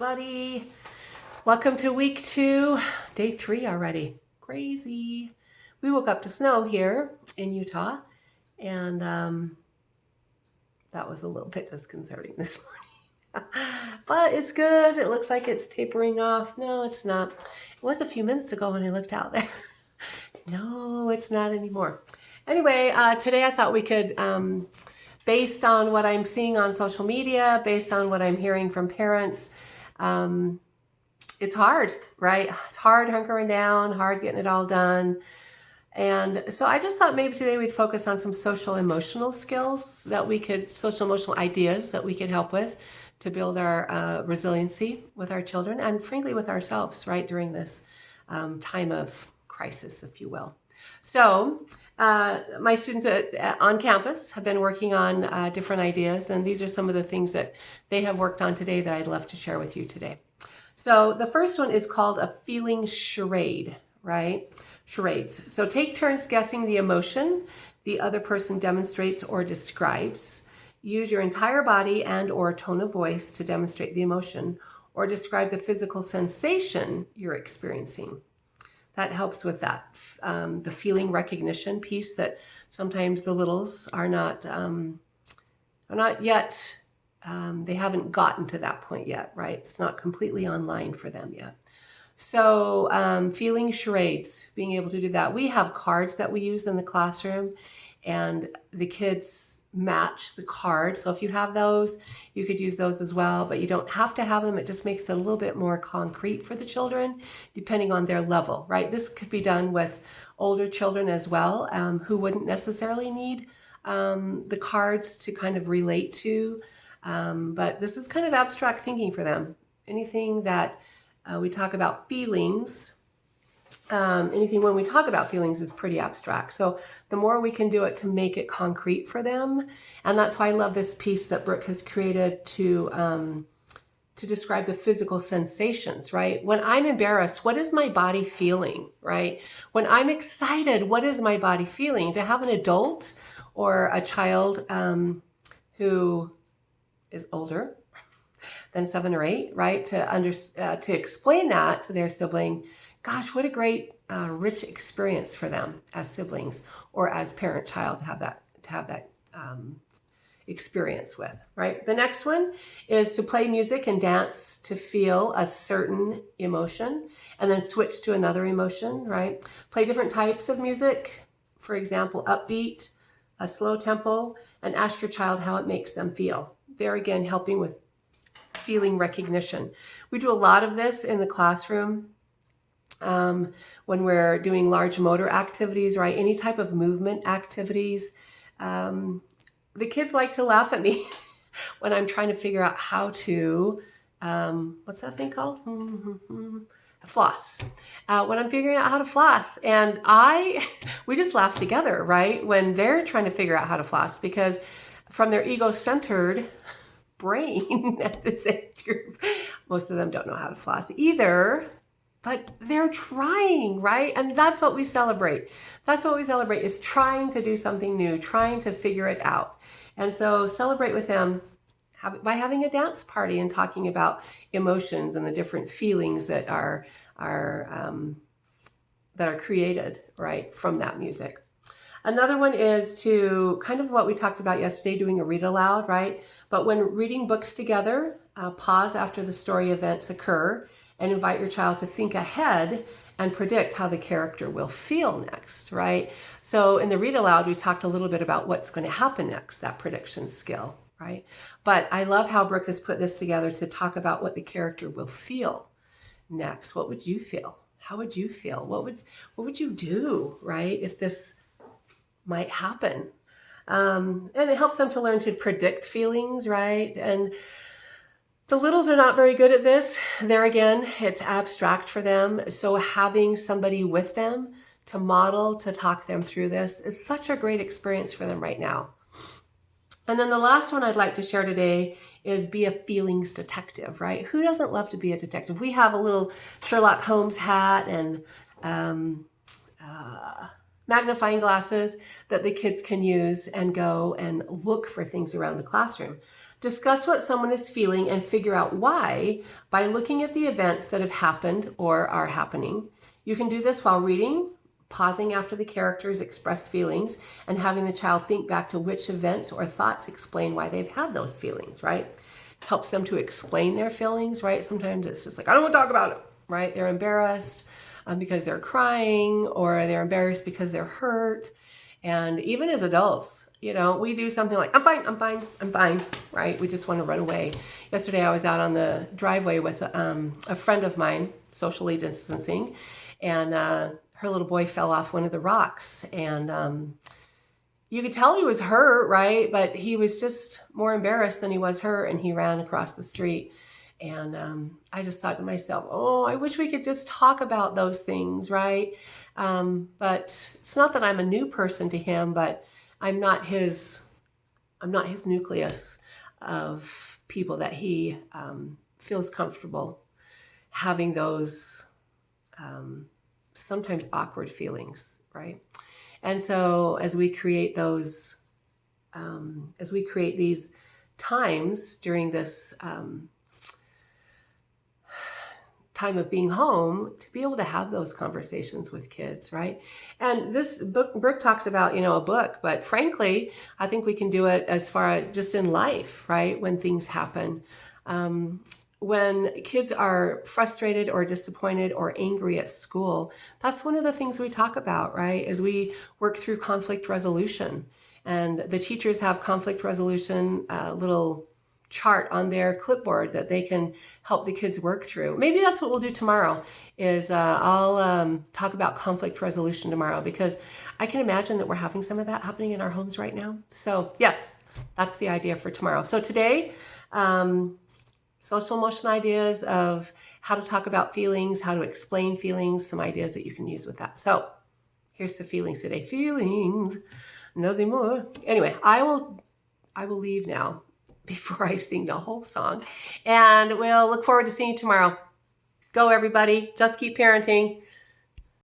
everybody. Welcome to week 2, day 3 already. Crazy. We woke up to snow here in Utah, and that was a little bit disconcerting this morning. But it's good. It looks like it's tapering off. No, it's not. It was a few minutes ago when I looked out there. No, it's not anymore. Anyway, today I thought we could, based on what I'm seeing on social media, based on what I'm hearing from parents, it's hard, right? It's hard hunkering down, hard getting it all done. And so I just thought maybe today we'd focus on some social emotional skills that we could, social emotional ideas that we could help with to build our resiliency with our children and frankly with ourselves, right, during this time of crisis, if you will. So my students on campus have been working on different ideas, and these are some of the things that they have worked on today that I'd love to share with you today. So the first one is called a feeling charade, right? Charades. So take turns guessing the emotion the other person demonstrates or describes. Use your entire body and or tone of voice to demonstrate the emotion or describe the physical sensation you're experiencing. That helps with that, the feeling recognition piece that sometimes the littles are not yet, they haven't gotten to that point yet, right? It's not completely online for them yet. So feeling charades, being able to do that. We have cards that we use in the classroom, and the kids match the card. So if you have those, you could use those as well, but you don't have to have them. It just makes it a little bit more concrete for the children, depending on their level, right? This could be done with older children as well, who wouldn't necessarily need the cards to kind of relate to, but this is kind of abstract thinking for them. Anything that we talk about feelings, anything when we talk about feelings is pretty abstract. So the more we can do it to make it concrete for them, and that's why I love this piece that Brooke has created to describe the physical sensations, right? When I'm embarrassed, what is my body feeling, right? When I'm excited, what is my body feeling? To have an adult or a child who is older than 7 or 8, right? To explain that to their sibling, gosh, what a great rich experience for them as siblings or as parent-child to have that experience with, right? The next one is to play music and dance to feel a certain emotion and then switch to another emotion, right? Play different types of music, for example, upbeat, a slow tempo, and ask your child how it makes them feel. There again, helping with feeling recognition. We do a lot of this in the classroom when we're doing large motor activities, right? Any type of movement activities. The kids like to laugh at me when I'm trying to figure out how to, what's that thing called? Floss. When I'm figuring out how to floss. And we just laugh together, right? When they're trying to figure out how to floss, because from their ego-centered brain at this age group, most of them don't know how to floss either, but they're trying, right? And that's what we celebrate. That's what we celebrate, is trying to do something new, trying to figure it out. And so celebrate with them by having a dance party and talking about emotions and the different feelings that are created, right, from that music. Another one is to kind of what we talked about yesterday, doing a read aloud, right? But when reading books together, pause after the story events occur and invite your child to think ahead and predict how the character will feel next, right? So in the read aloud, we talked a little bit about what's going to happen next, that prediction skill, right? But I love how Brooke has put this together to talk about what the character will feel next. What would you feel? How would you feel? What would you do, right, if this might happen? And it helps them to learn to predict feelings, right? And the littles are not very good at this. There again, it's abstract for them. So having somebody with them to model, to talk them through this is such a great experience for them right now. And then the last one I'd like to share today is be a feelings detective, right? Who doesn't love to be a detective? We have a little Sherlock Holmes hat and magnifying glasses that the kids can use and go and look for things around the classroom Discuss what someone is feeling and figure out why by looking at the events that have happened or are happening. You can do this while reading, pausing after the characters express feelings, and having the child think back to which events or thoughts explain why they've had those feelings, right? Helps them to explain their feelings, right? Sometimes it's just like, I don't want to talk about it, right? They're embarrassed because they're crying, or they're embarrassed because they're hurt. And even as adults, you know, we do something like, I'm fine, I'm fine, I'm fine, right? We just want to run away. Yesterday I was out on the driveway with a friend of mine, socially distancing, and her little boy fell off one of the rocks. And you could tell he was hurt, right? But he was just more embarrassed than he was hurt, and he ran across the street. And I just thought to myself, oh, I wish we could just talk about those things, right? But it's not that I'm a new person to him, but I'm not his nucleus of people that he feels comfortable having those sometimes awkward feelings, right? And so as we create those, as we create these times during this time of being home, to be able to have those conversations with kids, right? And this book, Brooke talks about, you know, a book, but frankly, I think we can do it as far as just in life, right? When things happen. When kids are frustrated or disappointed or angry at school, that's one of the things we talk about, right? As we work through conflict resolution. And the teachers have conflict resolution, little chart on their clipboard that they can help the kids work through. Maybe that's what we'll do tomorrow, is I'll talk about conflict resolution tomorrow, because I can imagine that we're having some of that happening in our homes right now. So yes, that's the idea for tomorrow. So today, social emotion ideas of how to talk about feelings, how to explain feelings, some ideas that you can use with that. So here's the feelings today. Feelings, nothing more. Anyway, I will leave now before I sing the whole song. And we'll look forward to seeing you tomorrow. Go everybody. Just keep parenting.